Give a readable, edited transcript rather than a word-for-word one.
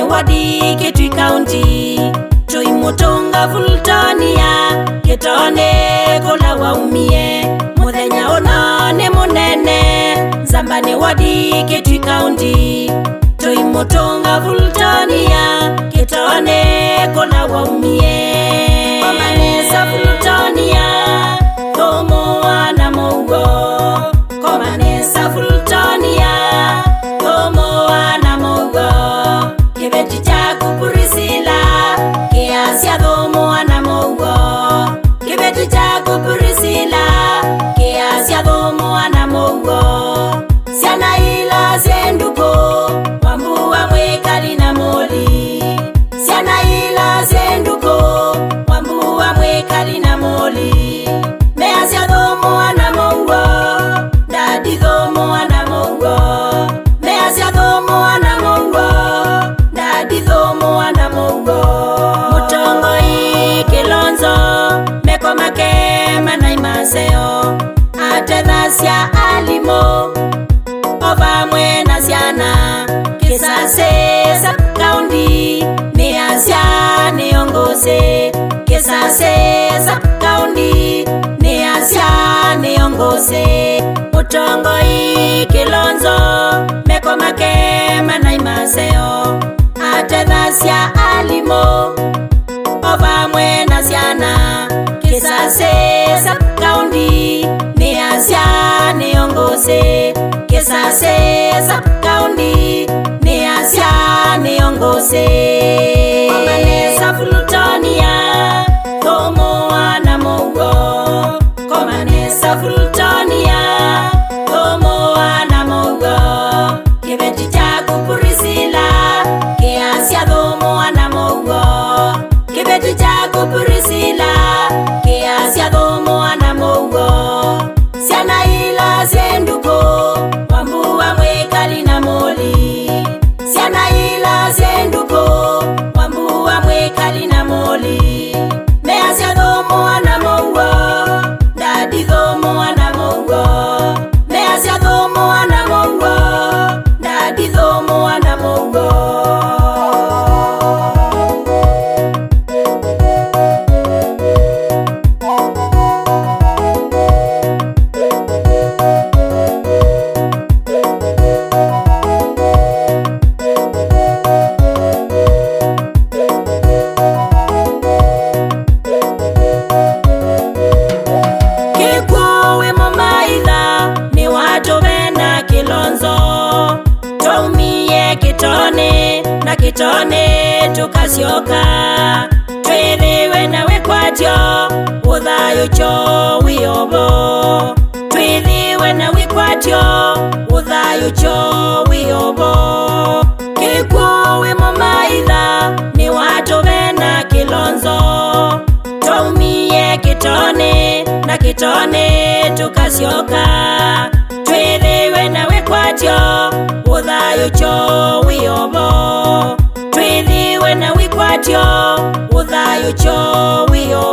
Wadi Kitui County Mutunga Fultonia Kitone Kola waumie Muthenya ona ne munene Zambani Wadi Kitui County Mutunga Fultonia Kitone Kola waumie Komanesa Fultonia Tomo wana Mungo Komanesa Fultonia Tomo wana Mungo Kibeti cha kupurisila Kiasia domo wana Mungo Kibeti cha kupurisila Kiasia domo wana Mungo Siana ila zenduko Wambua mwekali na moli Siana ila zenduko Wambua mwekali na moli Measia domo wana Mungo Dadi domo wana Mungo Measia domo wana Mungo Dithomo wana Mungo Mutongo Kilonzo Meko makema na imaseo Atedhasia alimo Ova mwena siana Kisasesa kaundi Niasia niongose Kisasesa kaundi Niasia niongose Mutongo Kilonzo Meko makema na imaseo Atedhasia alimo Ova mwena siana Kisasesa kaundi Niasia niongose Kisasesa kaundi Niasia niongose Komanesa Fultonia Tomo wana Mungo Komanesa Fultonia Tomo wana Mungo Kibeti cha kupurisila Kiasia domo wana Mungo Kibeti cha kupurisila Kiasia domo wana Mungo Siana ila zenduko Wambua mwekali na moli Siana ila zenduko Wambua mwekali na moli Measia domo wana Mungo Dadi domo wana Mungo Measia domo wana Mungo Dadi domo wana Mungo Kitone tukasioka Twithiwe nawe kwatyo Uthayo cho wiobo Twithiwe nawe kwatyo Uthayo cho wiobo Kikuwe mumaitha Ni watu bena Kilonzo Twaumie kitone Na kitone tukasioka Twithiwe nawe kwatyo Uthayo cho wiobo Twithiwe na wikwatyo Uthayo cho wiobo